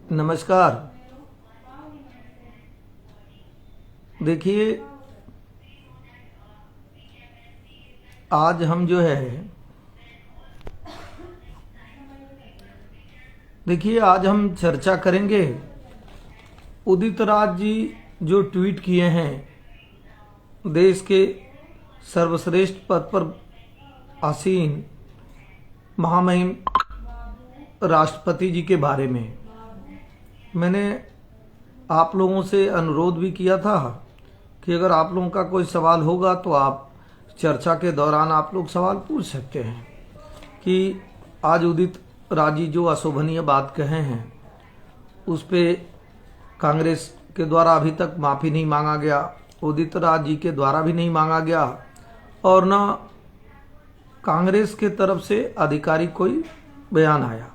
नमस्कार। देखिए, आज हम जो है आज हम चर्चा करेंगे उदित राज जी जो ट्वीट किए हैं देश के सर्वश्रेष्ठ पद पर आसीन महामहिम राष्ट्रपति जी के बारे में। मैंने आप लोगों से अनुरोध भी किया था कि अगर आप लोगों का कोई सवाल होगा तो आप चर्चा के दौरान आप लोग सवाल पूछ सकते हैं कि आज उदित राज जी जो अशोभनीय बात कहे हैं उस पे कांग्रेस के द्वारा अभी तक माफ़ी नहीं मांगा गया, उदित राज जी के द्वारा भी नहीं मांगा गया और न कांग्रेस के तरफ से आधिकारिक कोई बयान आया।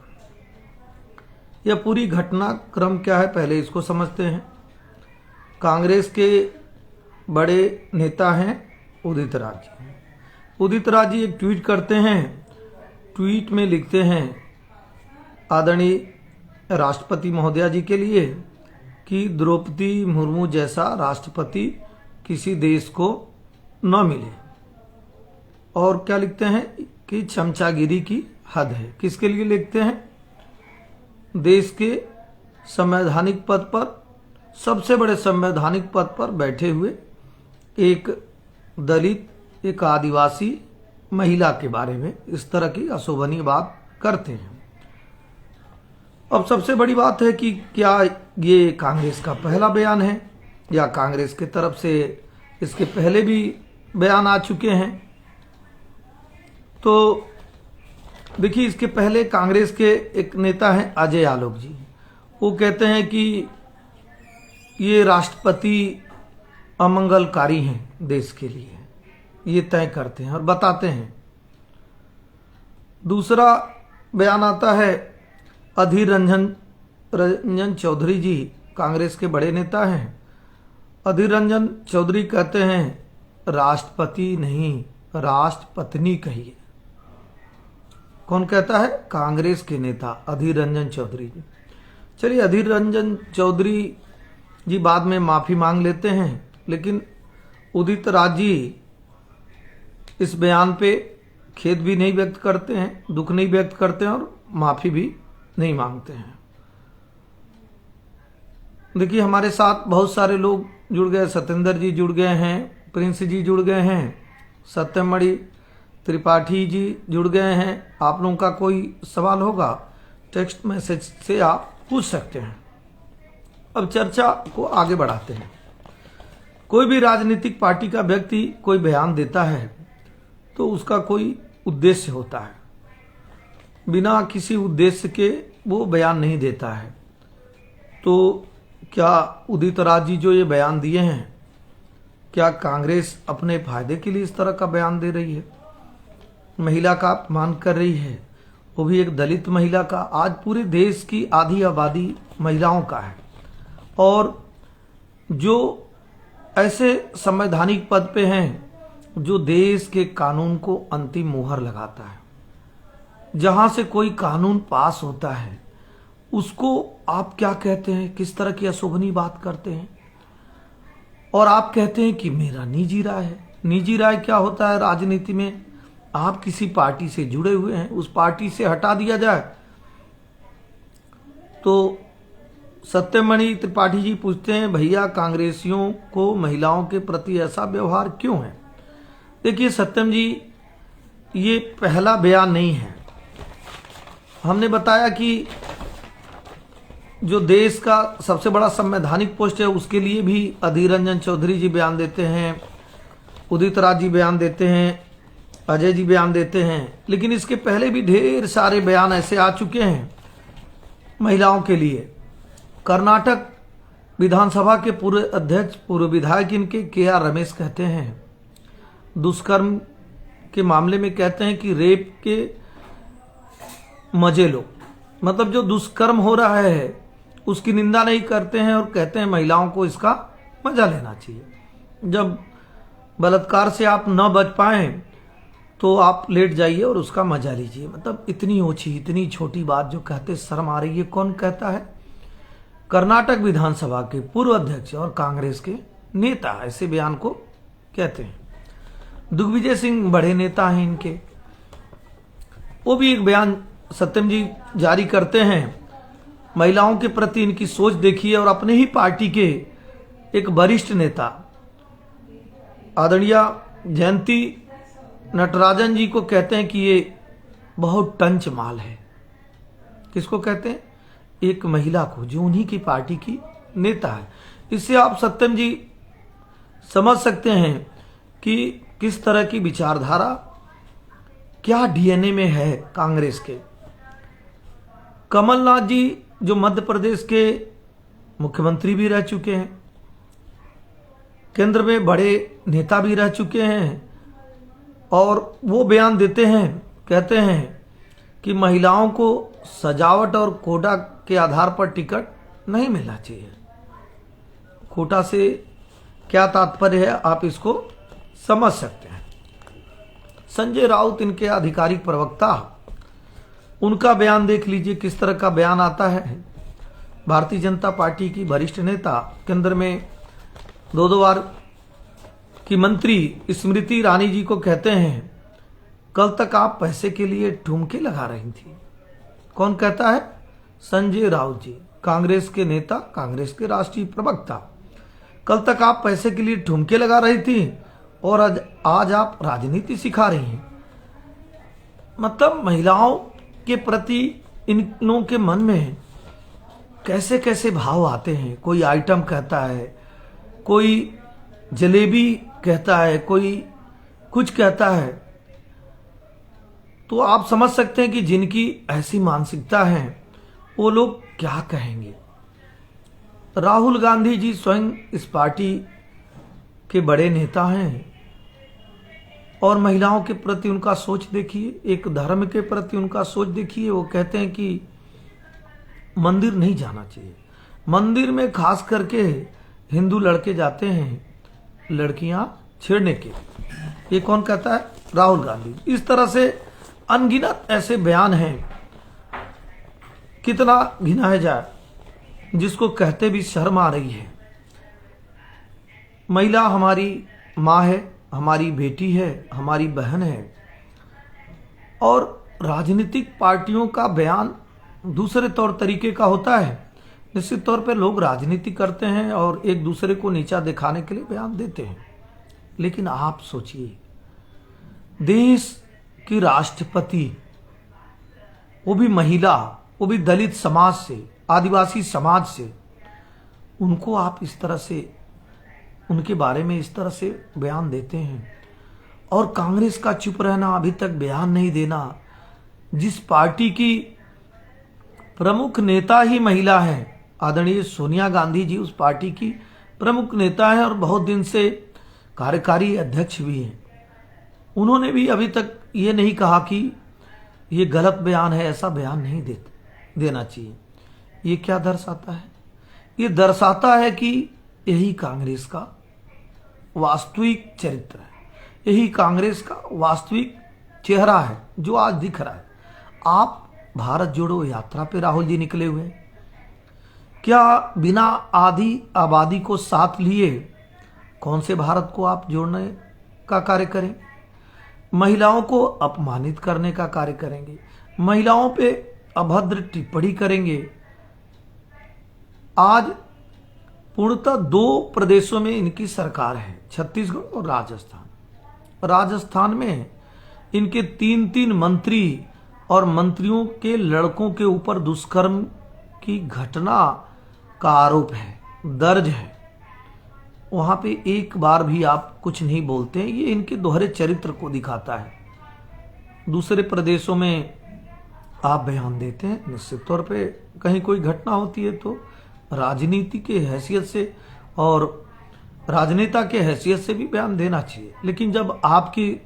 यह पूरी घटनाक्रम क्या है पहले इसको समझते हैं। कांग्रेस के बड़े नेता हैं उदित राज जी। उदित राज जी एक ट्वीट करते हैं, ट्वीट में लिखते हैं आदरणीय राष्ट्रपति महोदया जी के लिए कि द्रौपदी मुर्मू जैसा राष्ट्रपति किसी देश को न मिले। और क्या लिखते हैं कि चमचागिरी की हद है। किसके लिए लिखते हैं? देश के संवैधानिक पद पर, सबसे बड़े संवैधानिक पद पर बैठे हुए एक दलित, एक आदिवासी महिला के बारे में इस तरह की अशोभनीय बात करते हैं। अब सबसे बड़ी बात है कि क्या ये कांग्रेस का पहला बयान है या कांग्रेस की तरफ से इसके पहले भी बयान आ चुके हैं। तो देखिए, इसके पहले कांग्रेस के एक नेता हैं अजय आलोक जी। वो कहते हैं कि ये राष्ट्रपति अमंगलकारी हैं देश के लिए, ये तय करते हैं और बताते हैं। दूसरा बयान आता है अधीर रंजन चौधरी जी, कांग्रेस के बड़े नेता हैं। अधीर रंजन चौधरी कहते हैं राष्ट्रपति नहीं राष्ट्रपत्नी कहिए। कौन कहता है? कांग्रेस के नेता अधीर रंजन चौधरी जी। चलिए, अधीर रंजन चौधरी जी बाद में माफी मांग लेते हैं, लेकिन उदित राज जी इस बयान पे खेद भी नहीं व्यक्त करते हैं, दुख नहीं व्यक्त करते हैं और माफी भी नहीं मांगते हैं। देखिए, हमारे साथ बहुत सारे लोग जुड़ गए। सत्येंद्र जी जुड़ गए हैं, प्रिंस जी जुड़ गए हैं, सत्यमणि त्रिपाठी जी जुड़ गए हैं। आप लोगों का कोई सवाल होगा टेक्स्ट मैसेज से आप पूछ सकते हैं। अब चर्चा को आगे बढ़ाते हैं। कोई भी राजनीतिक पार्टी का व्यक्ति कोई बयान देता है तो उसका कोई उद्देश्य होता है, बिना किसी उद्देश्य के वो बयान नहीं देता है। तो क्या उदित राज जी जो ये बयान दिए हैं, क्या कांग्रेस अपने फायदे के लिए इस तरह का बयान दे रही है? महिला का अपमान कर रही है, वो भी एक दलित महिला का। आज पूरे देश की आधी आबादी महिलाओं का है और जो ऐसे संवैधानिक पद पे हैं जो देश के कानून को अंतिम मुहर लगाता है। जहां से कोई कानून पास होता है उसको आप क्या कहते हैं? किस तरह की अशोभनीय बात करते हैं और आप कहते हैं कि मेरा निजी राय है। निजी राय क्या होता है राजनीति में? आप किसी पार्टी से जुड़े हुए हैं, उस पार्टी से हटा दिया जाए तो सत्यमणि त्रिपाठी जी पूछते हैं भैया कांग्रेसियों को महिलाओं के प्रति ऐसा व्यवहार क्यों है? देखिए सत्यम जी, ये पहला बयान नहीं है। हमने बताया कि जो देश का सबसे बड़ा संवैधानिक पोस्ट है उसके लिए भी अधीर रंजन चौधरी जी बयान देते हैं, उदित राज जी बयान देते हैं, अजय जी बयान देते हैं। लेकिन इसके पहले भी ढेर सारे बयान ऐसे आ चुके हैं महिलाओं के लिए। कर्नाटक विधानसभा के पूर्व अध्यक्ष, पूर्व विधायक इनके के.आर. रमेश कहते हैं, दुष्कर्म के मामले में कहते हैं कि रेप के मजे लो, मतलब जो दुष्कर्म हो रहा है उसकी निंदा नहीं करते हैं और कहते हैं महिलाओं को इसका मजा लेना चाहिए। जब बलात्कार से आप न बच पाए तो आप लेट जाइए और उसका मजा लीजिए। मतलब इतनी ऊंची, इतनी छोटी बात जो कहते, शर्म आ रही है। कौन कहता है? कर्नाटक विधानसभा के पूर्व अध्यक्ष और कांग्रेस के नेता, ऐसे बयान को कहते हैं। दिग्विजय सिंह बड़े नेता हैं इनके, वो भी एक बयान सत्यम जी जारी करते हैं। महिलाओं के प्रति इनकी सोच देखिए, और अपने ही पार्टी के एक वरिष्ठ नेता आदरणीय जयंती नटराजन जी को कहते हैं कि ये बहुत टंच माल है। किसको कहते हैं? एक महिला को, जो उन्हीं की पार्टी की नेता है। इससे आप सत्यम जी समझ सकते हैं कि किस तरह की विचारधारा, क्या डीएनए में है कांग्रेस के। कमलनाथ जी जो मध्य प्रदेश के मुख्यमंत्री भी रह चुके हैं, केंद्र में बड़े नेता भी रह चुके हैं, और वो बयान देते हैं, कहते हैं कि महिलाओं को सजावट और कोटा के आधार पर टिकट नहीं मिलना चाहिए। कोटा से क्या तात्पर्य है आप इसको समझ सकते हैं। संजय राउत इनके आधिकारिक प्रवक्ता, उनका बयान देख लीजिए किस तरह का बयान आता है। भारतीय जनता पार्टी की वरिष्ठ नेता, केंद्र में 2 बार की मंत्री स्मृति ईरानी जी को कहते हैं, कल तक आप पैसे के लिए ठुमके लगा रही थी। कौन कहता है? संजय राउत जी, कांग्रेस के नेता, कांग्रेस के राष्ट्रीय प्रवक्ता। कल तक आप पैसे के लिए ठुमके लगा रही थी और आज आप राजनीति सिखा रही हैं। मतलब महिलाओं के प्रति इनों के मन में कैसे कैसे भाव आते हैं। कोई आइटम कहता है, कोई जलेबी कहता है, कोई कुछ कहता है। तो आप समझ सकते हैं कि जिनकी ऐसी मानसिकता है वो लोग क्या कहेंगे। राहुल गांधी जी स्वयं इस पार्टी के बड़े नेता हैं, और महिलाओं के प्रति उनका सोच देखिए, एक धर्म के प्रति उनका सोच देखिए। वो कहते हैं कि मंदिर नहीं जाना चाहिए। मंदिर में खास करके हिंदू लड़के जाते हैं लड़कियां छेड़ने के। ये कौन कहता है? राहुल गांधी। इस तरह से अनगिनत ऐसे बयान हैं, कितना गिनाया जाए, जिसको कहते भी शर्म आ रही है। महिला हमारी माँ है, हमारी बेटी है, हमारी बहन है। और राजनीतिक पार्टियों का बयान दूसरे तौर तरीके का होता है। निश्चित तौर पर लोग राजनीति करते हैं और एक दूसरे को नीचा दिखाने के लिए बयान देते हैं। लेकिन आप सोचिए, देश की राष्ट्रपति, वो भी महिला, वो भी दलित समाज से, आदिवासी समाज से, उनको आप इस तरह से, उनके बारे में इस तरह से बयान देते हैं। और कांग्रेस का चुप रहना, अभी तक बयान नहीं देना, जिस पार्टी की प्रमुख नेता ही महिला है, आदरणीय सोनिया गांधी जी उस पार्टी की प्रमुख नेता है और बहुत दिन से कार्यकारी अध्यक्ष भी हैं। उन्होंने भी अभी तक ये नहीं कहा कि ये गलत बयान है, ऐसा बयान नहीं देना चाहिए। ये क्या दर्शाता है? ये दर्शाता है कि यही कांग्रेस का वास्तविक चरित्र है, यही कांग्रेस का वास्तविक चेहरा है जो आज दिख रहा है। आप भारत जोड़ो यात्रा पे राहुल जी निकले हुए, क्या बिना आधी आबादी को साथ लिए कौन से भारत को आप जोड़ने का कार्य करें? महिलाओं को अपमानित करने का कार्य करेंगे, महिलाओं पे अभद्र टिप्पणी करेंगे। आज पूर्णतः 2 प्रदेशों में इनकी सरकार है, छत्तीसगढ़ और राजस्थान। राजस्थान में इनके 3 मंत्री और मंत्रियों के लड़कों के ऊपर दुष्कर्म की घटना का आरोप है, दर्ज है। वहां पे एक बार भी आप कुछ नहीं बोलते हैं। ये इनके दोहरे चरित्र को दिखाता है। दूसरे प्रदेशों में आप बयान देते हैं, निश्चित तौर पे कहीं कोई घटना होती है तो राजनीति के हैसियत से और राजनेता के हैसियत से भी बयान देना चाहिए। लेकिन जब आपकी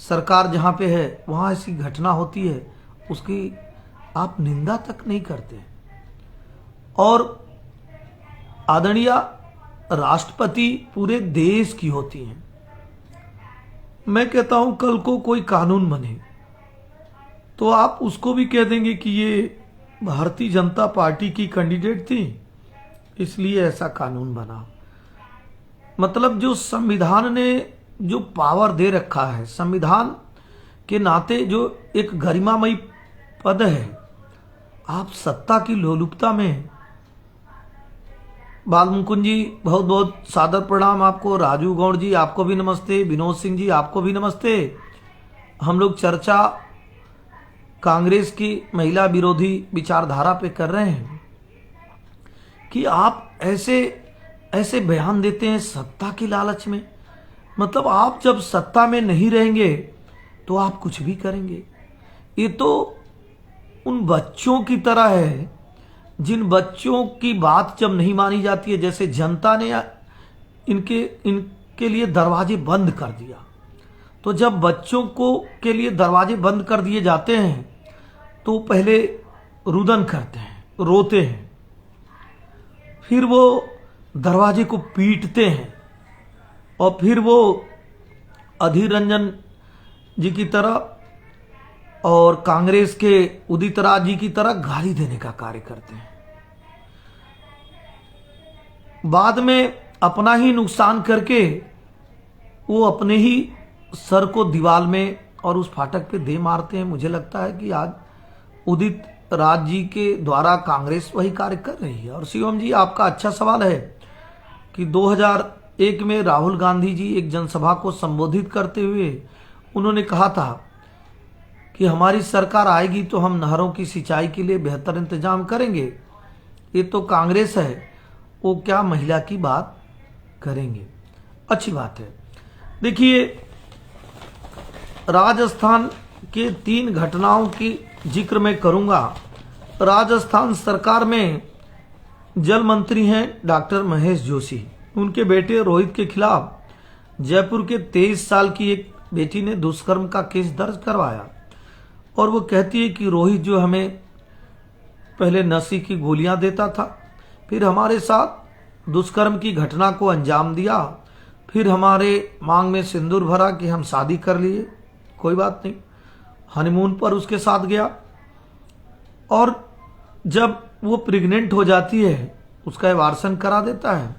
सरकार जहां पे है वहां ऐसी घटना होती है, उसकी आप निंदा तक नहीं करते। और आदरणीय राष्ट्रपति पूरे देश की होती हैं। मैं कहता हूं कल को कोई कानून बने तो आप उसको भी कह देंगे कि ये भारतीय जनता पार्टी की कैंडिडेट थी, इसलिए ऐसा कानून बना। मतलब जो संविधान ने जो पावर दे रखा है, संविधान के नाते जो एक गरिमामयी पद है, आप सत्ता की लोलुपता में। बाल मुकुंद जी बहुत बहुत सादर प्रणाम आपको, राजू गौड़ जी आपको भी नमस्ते, विनोद सिंह जी आपको भी नमस्ते। हम लोग चर्चा कांग्रेस की महिला विरोधी विचारधारा पे कर रहे हैं कि आप ऐसे ऐसे बयान देते हैं सत्ता की लालच में। मतलब आप जब सत्ता में नहीं रहेंगे तो आप कुछ भी करेंगे। ये तो उन बच्चों की तरह है जिन बच्चों की बात जब नहीं मानी जाती है, जैसे जनता ने इनके लिए दरवाजे बंद कर दिया, तो जब बच्चों को के लिए दरवाजे बंद कर दिए जाते हैं तो पहले रुदन करते हैं, रोते हैं, फिर वो दरवाजे को पीटते हैं और फिर वो अधीर रंजन जी की तरह और कांग्रेस के उदित राज जी की तरह गाली देने का कार्य करते हैं। बाद में अपना ही नुकसान करके वो अपने ही सर को दीवार में और उस फाटक पे दे मारते हैं। मुझे लगता है कि आज उदित राज जी के द्वारा कांग्रेस वही कार्य कर रही है। और शिवम जी आपका अच्छा सवाल है कि 2001 में राहुल गांधी जी एक जनसभा को संबोधित करते हुए उन्होंने कहा था कि हमारी सरकार आएगी तो हम नहरों की सिंचाई के लिए बेहतर इंतजाम करेंगे। ये तो कांग्रेस है, वो क्या महिला की बात करेंगे। अच्छी बात है। देखिए, राजस्थान के 3 घटनाओं की जिक्र मैं करूंगा। राजस्थान सरकार में जल मंत्री हैं डॉक्टर महेश जोशी। उनके बेटे रोहित के खिलाफ जयपुर के 23 साल की एक बेटी ने दुष्कर्म का केस दर्ज करवाया और वो कहती है कि रोहित जो हमें पहले नशे की गोलियां देता था, फिर हमारे साथ दुष्कर्म की घटना को अंजाम दिया, फिर हमारे मांग में सिंदूर भरा कि हम शादी कर लिए, कोई बात नहीं, हनीमून पर उसके साथ गया और जब वो प्रेग्नेंट हो जाती है उसका एबार्शन करा देता है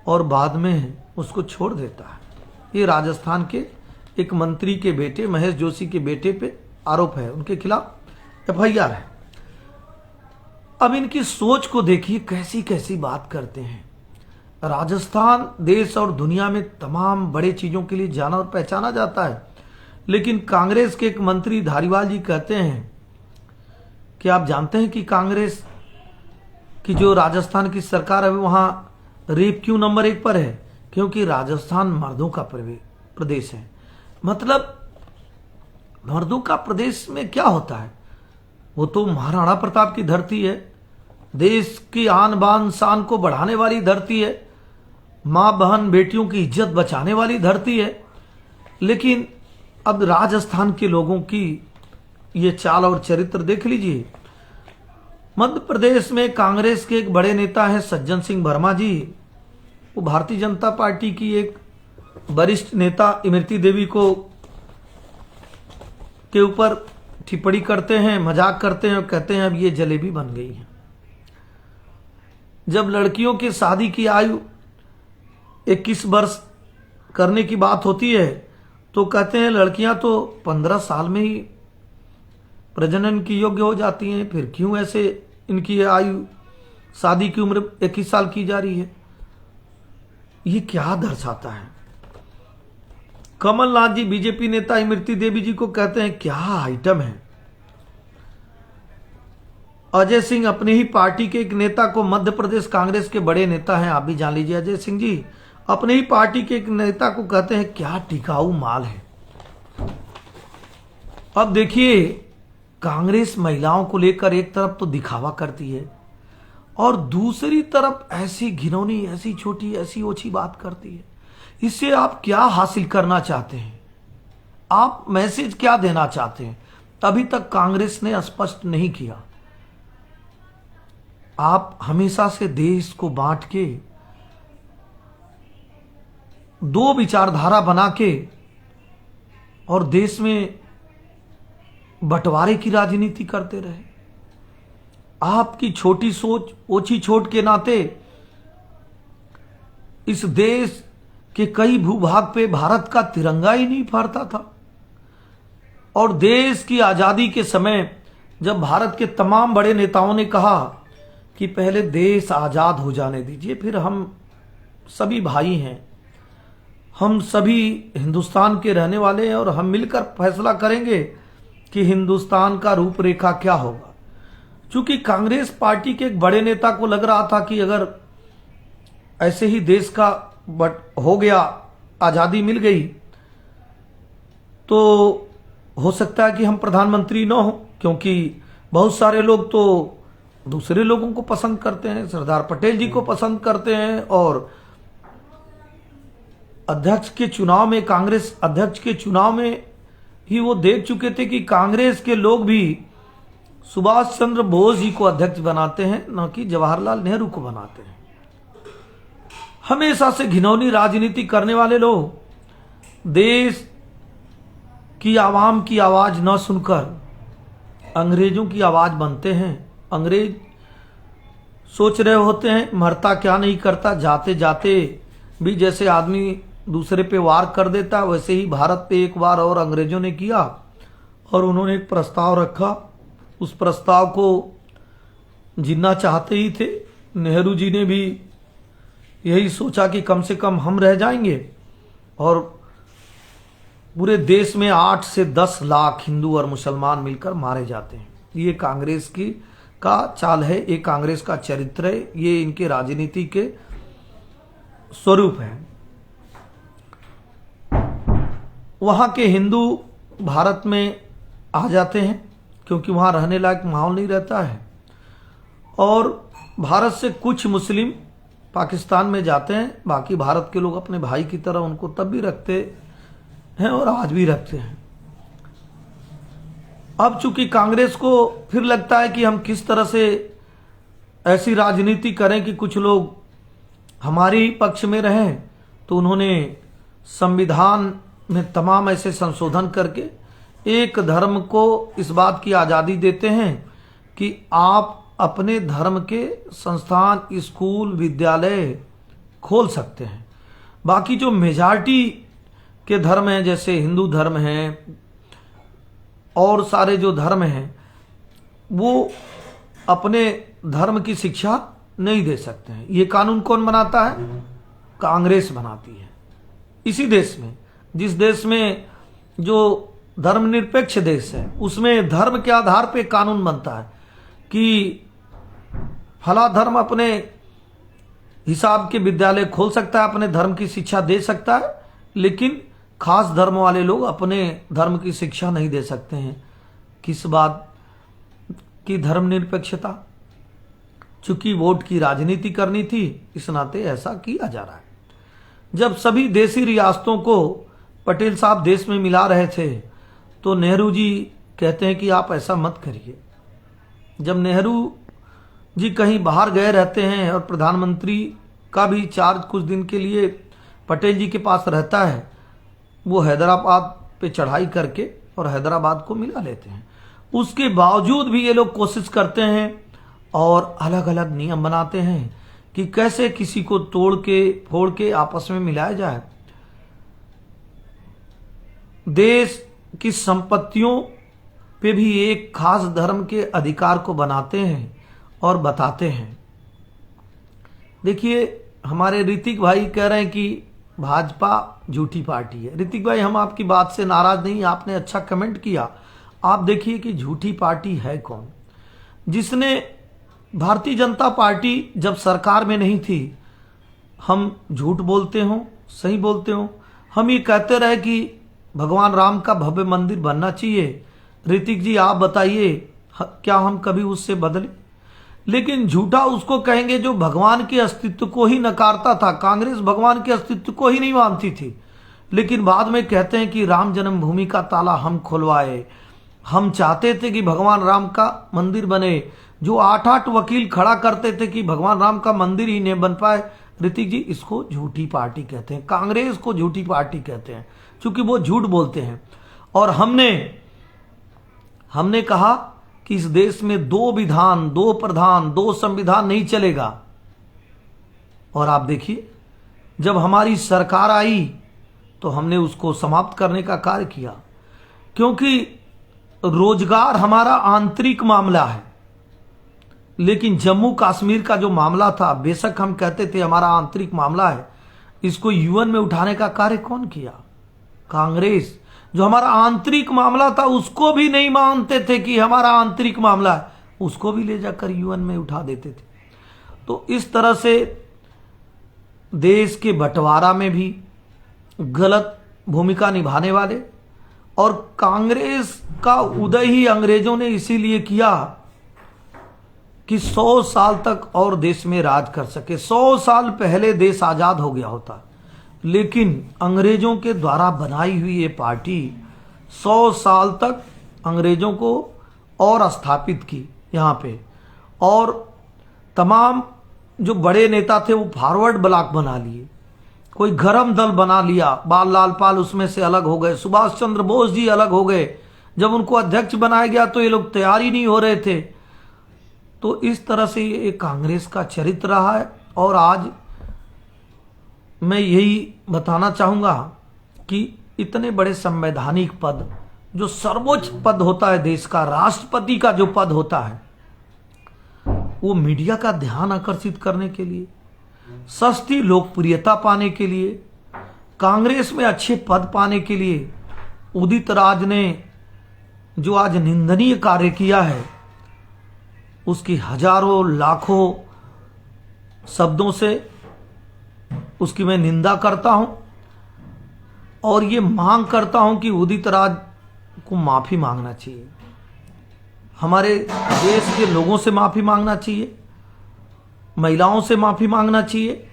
और बाद में उसको छोड़ देता है। ये राजस्थान के एक मंत्री के बेटे महेश जोशी के बेटे पे आरोप है, उनके खिलाफ एफआईआर है। अब इनकी सोच को देखिए, कैसी कैसी बात करते हैं। राजस्थान देश और दुनिया में तमाम बड़े चीजों के लिए जाना और पहचाना जाता है, लेकिन कांग्रेस के एक मंत्री धारीवाल जी कहते हैं कि आप जानते हैं कि कांग्रेस की जो राजस्थान की सरकार है वहां रेप क्यों नंबर 1 पर है? क्योंकि राजस्थान मर्दों का प्रदेश है। मतलब मर्दों का प्रदेश में क्या होता है? वो तो महाराणा प्रताप की धरती है, देश की आन बान शान को बढ़ाने वाली धरती है, मां बहन बेटियों की इज्जत बचाने वाली धरती है। लेकिन अब राजस्थान के लोगों की ये चाल और चरित्र देख लीजिए। मध्य प्रदेश में कांग्रेस के एक बड़े नेता हैं सज्जन सिंह वर्मा जी। वो भारतीय जनता पार्टी की एक वरिष्ठ नेता इमरती देवी को के ऊपर टिप्पणी करते हैं, मजाक करते हैं और कहते हैं अब ये जलेबी बन गई है। जब लड़कियों की शादी की आयु 21 वर्ष करने की बात होती है तो कहते हैं लड़कियां तो 15 साल में ही प्रजनन की योग्य हो जाती हैं, फिर क्यों ऐसे इनकी आयु शादी की उम्र 21 साल की जा रही है? ये क्या दर्शाता है? कमलनाथ जी बीजेपी नेता इमरती देवी जी को कहते हैं क्या आइटम है। अजय सिंह अपनी ही पार्टी के एक नेता को, मध्य प्रदेश कांग्रेस के बड़े नेता हैं, आप भी जान लीजिए, अजय सिंह जी अपने ही पार्टी के एक नेता को कहते हैं क्या टिकाऊ माल है। अब देखिए, कांग्रेस महिलाओं को लेकर एक तरफ तो दिखावा करती है और दूसरी तरफ ऐसी घिनौनी, ऐसी छोटी, ऐसी ओछी बात करती है। इससे आप क्या हासिल करना चाहते हैं? आप मैसेज क्या देना चाहते हैं? अभी तक कांग्रेस ने स्पष्ट नहीं किया। आप हमेशा से देश को बांट के, 2 विचारधारा बना के और देश में बंटवारे की राजनीति करते रहे। आपकी छोटी सोच, ओछी छोट के नाते इस देश के कई भूभाग पे भारत का तिरंगा ही नहीं फहरता था। और देश की आजादी के समय जब भारत के तमाम बड़े नेताओं ने कहा कि पहले देश आजाद हो जाने दीजिए, फिर हम सभी भाई हैं, हम सभी हिंदुस्तान के रहने वाले हैं और हम मिलकर फैसला करेंगे कि हिंदुस्तान का रूपरेखा क्या होगा। चूंकि कांग्रेस पार्टी के एक बड़े नेता को लग रहा था कि अगर ऐसे ही देश का हो गया, आजादी मिल गई, तो हो सकता है कि हम प्रधानमंत्री न हो, क्योंकि बहुत सारे लोग तो दूसरे लोगों को पसंद करते हैं, सरदार पटेल जी को पसंद करते हैं। और अध्यक्ष के चुनाव में, कांग्रेस अध्यक्ष के चुनाव में ही वो देख चुके थे कि कांग्रेस के लोग भी सुभाष चंद्र बोस जी को अध्यक्ष बनाते हैं, न कि जवाहरलाल नेहरू को बनाते हैं। हमेशा से घिनौनी राजनीति करने वाले लोग देश की आवाम की आवाज न सुनकर अंग्रेजों की आवाज बनते हैं। अंग्रेज सोच रहे होते हैं मरता क्या नहीं करता, जाते जाते भी जैसे आदमी दूसरे पे वार कर देता, वैसे ही भारत पे एक बार और अंग्रेजों ने किया। और उन्होंने एक प्रस्ताव रखा, उस प्रस्ताव को जीना चाहते ही थे। नेहरू जी ने भी यही सोचा कि कम से कम हम रह जाएंगे और पूरे देश में 8 से 10 लाख हिंदू और मुसलमान मिलकर मारे जाते हैं। ये कांग्रेस की का चाल है, ये कांग्रेस का चरित्र है, ये इनके राजनीति के स्वरूप है। वहां के हिंदू भारत में आ जाते हैं क्योंकि वहां रहने लायक माहौल नहीं रहता है, और भारत से कुछ मुस्लिम पाकिस्तान में जाते हैं। बाकी भारत के लोग अपने भाई की तरह उनको तब भी रखते हैं और आज भी रखते हैं। अब चूंकि कांग्रेस को फिर लगता है कि हम किस तरह से ऐसी राजनीति करें कि कुछ लोग हमारे ही पक्ष में रहें, तो उन्होंने संविधान में तमाम ऐसे संशोधन करके एक धर्म को इस बात की आज़ादी देते हैं कि आप अपने धर्म के संस्थान, स्कूल, विद्यालय खोल सकते हैं। बाकी जो मेजॉरिटी के धर्म हैं, जैसे हिंदू धर्म हैं और सारे जो धर्म हैं, वो अपने धर्म की शिक्षा नहीं दे सकते हैं। ये कानून कौन बनाता है? कांग्रेस बनाती है। इसी देश में, जिस देश में जो धर्मनिरपेक्ष देश है, उसमें धर्म के आधार पे कानून बनता है कि फला धर्म अपने हिसाब के विद्यालय खोल सकता है, अपने धर्म की शिक्षा दे सकता है, लेकिन खास धर्म वाले लोग अपने धर्म की शिक्षा नहीं दे सकते हैं। किस बात की धर्मनिरपेक्षता? चूंकि वोट की राजनीति करनी थी, इस नाते ऐसा किया जा रहा है। जब सभी देसी रियासतों को पटेल साहब देश में मिला रहे थे, तो नेहरू जी कहते हैं कि आप ऐसा मत करिए। जब नेहरू जी कहीं बाहर गए रहते हैं और प्रधानमंत्री का भी चार्ज कुछ दिन के लिए पटेल जी के पास रहता है, वो हैदराबाद पे चढ़ाई करके और हैदराबाद को मिला लेते हैं। उसके बावजूद भी ये लोग कोशिश करते हैं और अलग अलग नियम बनाते हैं कि कैसे किसी को तोड़ के फोड़ के आपस में मिलाया जाए। देश की संपत्तियों पे भी एक खास धर्म के अधिकार को बनाते हैं और बताते हैं। देखिए, हमारे ऋतिक भाई कह रहे हैं कि भाजपा झूठी पार्टी है। ऋतिक भाई, हम आपकी बात से नाराज नहीं, आपने अच्छा कमेंट किया। आप देखिए कि झूठी पार्टी है कौन? जिसने भारतीय जनता पार्टी जब सरकार में नहीं थी, हम झूठ बोलते हो, सही बोलते हो, हम ये कहते रहे कि भगवान राम का भव्य मंदिर बनना चाहिए। ऋतिक जी, आप बताइए, क्या हम कभी उससे बदले? लेकिन झूठा उसको कहेंगे जो भगवान के अस्तित्व को ही नकारता था। कांग्रेस भगवान के अस्तित्व को ही नहीं मानती थी, लेकिन बाद में कहते हैं कि राम जन्मभूमि का ताला हम खुलवाए। हम चाहते थे कि भगवान राम का मंदिर बने। जो 8-8 वकील खड़ा करते थे कि भगवान राम का मंदिर ही नहीं बन पाए। ऋतिक जी, इसको झूठी पार्टी कहते हैं, कांग्रेस को झूठी पार्टी कहते हैं, क्योंकि वो झूठ बोलते हैं। और हमने कहा कि इस देश में 2 विधान, 2 प्रधान, 2 संविधान नहीं चलेगा। और आप देखिए, जब हमारी सरकार आई तो हमने उसको समाप्त करने का कार्य किया, क्योंकि रोजगार हमारा आंतरिक मामला है। लेकिन जम्मू कश्मीर का जो मामला था, बेशक हम कहते थे हमारा आंतरिक मामला है, इसको यूएन में उठाने का कार्य कौन किया? कांग्रेस। जो हमारा आंतरिक मामला था उसको भी नहीं मानते थे कि हमारा आंतरिक मामला है, उसको भी ले जाकर यूएन में उठा देते थे। तो इस तरह से देश के बंटवारा में भी गलत भूमिका निभाने वाले, और कांग्रेस का उदय ही अंग्रेजों ने इसीलिए किया कि 100 साल तक और देश में राज कर सके। 100 साल पहले देश आजाद हो गया होता, लेकिन अंग्रेजों के द्वारा बनाई हुई ये पार्टी 100 साल तक अंग्रेजों को और स्थापित की यहाँ पे। और तमाम जो बड़े नेता थे वो फॉरवर्ड ब्लॉक बना लिए, कोई गरम दल बना लिया, बाल लाल पाल उसमें से अलग हो गए, सुभाष चंद्र बोस जी अलग हो गए। जब उनको अध्यक्ष बनाया गया तो ये लोग तैयार ही नहीं हो रहे थे। तो इस तरह से ये कांग्रेस का चरित्र रहा है। और आज मैं यही बताना चाहूंगा कि इतने बड़े संवैधानिक पद, जो सर्वोच्च पद होता है देश का, राष्ट्रपति का जो पद होता है, वो मीडिया का ध्यान आकर्षित करने के लिए, सस्ती लोकप्रियता पाने के लिए, कांग्रेस में अच्छे पद पाने के लिए उदित राज ने जो आज निंदनीय कार्य किया है, उसकी हजारों लाखों शब्दों से उसकी मैं निंदा करता हूं। और ये मांग करता हूं कि उदित राज को माफी मांगना चाहिए, हमारे देश के लोगों से माफी मांगना चाहिए, महिलाओं से माफी मांगना चाहिए,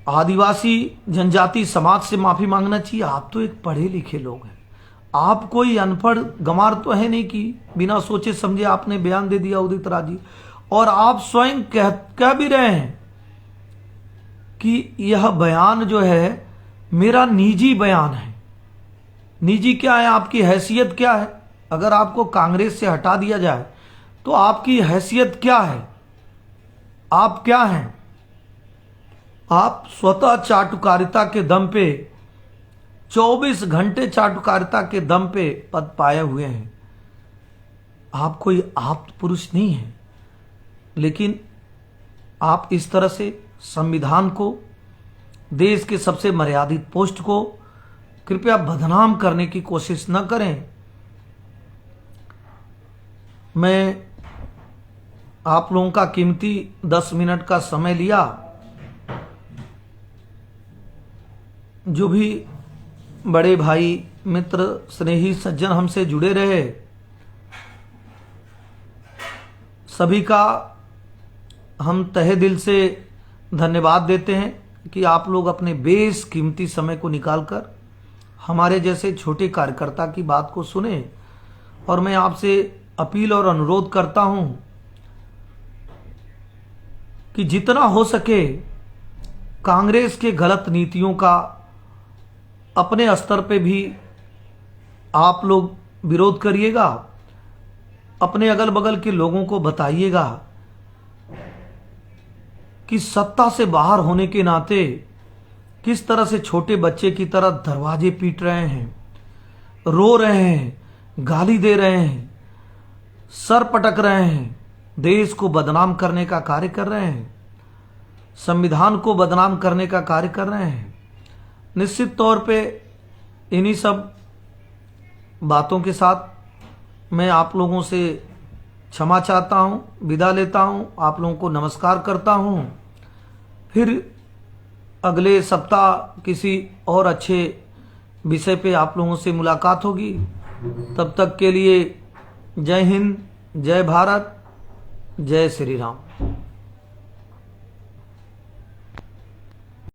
आदिवासी जनजाति समाज से माफी मांगना चाहिए। आप तो एक पढ़े लिखे लोग हैं, आप कोई अनपढ़ गंवार तो है नहीं कि बिना सोचे समझे आपने बयान दे दिया उदित राज जी। और आप स्वयं कह भी रहे हैं कि यह बयान जो है मेरा निजी बयान है। निजी क्या है? आपकी हैसियत क्या है? अगर आपको कांग्रेस से हटा दिया जाए तो आपकी हैसियत क्या है? आप क्या हैं? आप स्वतः चाटुकारिता के दम पे, 24 घंटे चाटुकारिता के दम पे पद पाए हुए हैं। आप कोई आप्त पुरुष नहीं है, लेकिन आप इस तरह से संविधान को, देश के सबसे मर्यादित पोस्ट को कृपया बदनाम करने की कोशिश न करें। मैं आप लोगों का कीमती 10 मिनट का समय लिया। जो भी बड़े भाई, मित्र, स्नेही, सज्जन हमसे जुड़े रहे, सभी का हम तहे दिल से धन्यवाद देते हैं कि आप लोग अपने बेस कीमती समय को निकालकर हमारे जैसे छोटे कार्यकर्ता की बात को सुने। और मैं आपसे अपील और अनुरोध करता हूं कि जितना हो सके कांग्रेस के गलत नीतियों का अपने स्तर पे भी आप लोग विरोध करिएगा, अपने अगल बगल के लोगों को बताइएगा कि सत्ता से बाहर होने के नाते किस तरह से छोटे बच्चे की तरह दरवाजे पीट रहे हैं, रो रहे हैं, गाली दे रहे हैं, सर पटक रहे हैं, देश को बदनाम करने का कार्य कर रहे हैं, संविधान को बदनाम करने का कार्य कर रहे हैं। निश्चित तौर पे इन्हीं सब बातों के साथ मैं आप लोगों से क्षमा चाहता हूं, विदा लेता हूं, आप लोगों को नमस्कार करता हूं। फिर अगले सप्ताह किसी और अच्छे विषय पे आप लोगों से मुलाकात होगी। तब तक के लिए जय हिंद, जय भारत, जय श्री राम।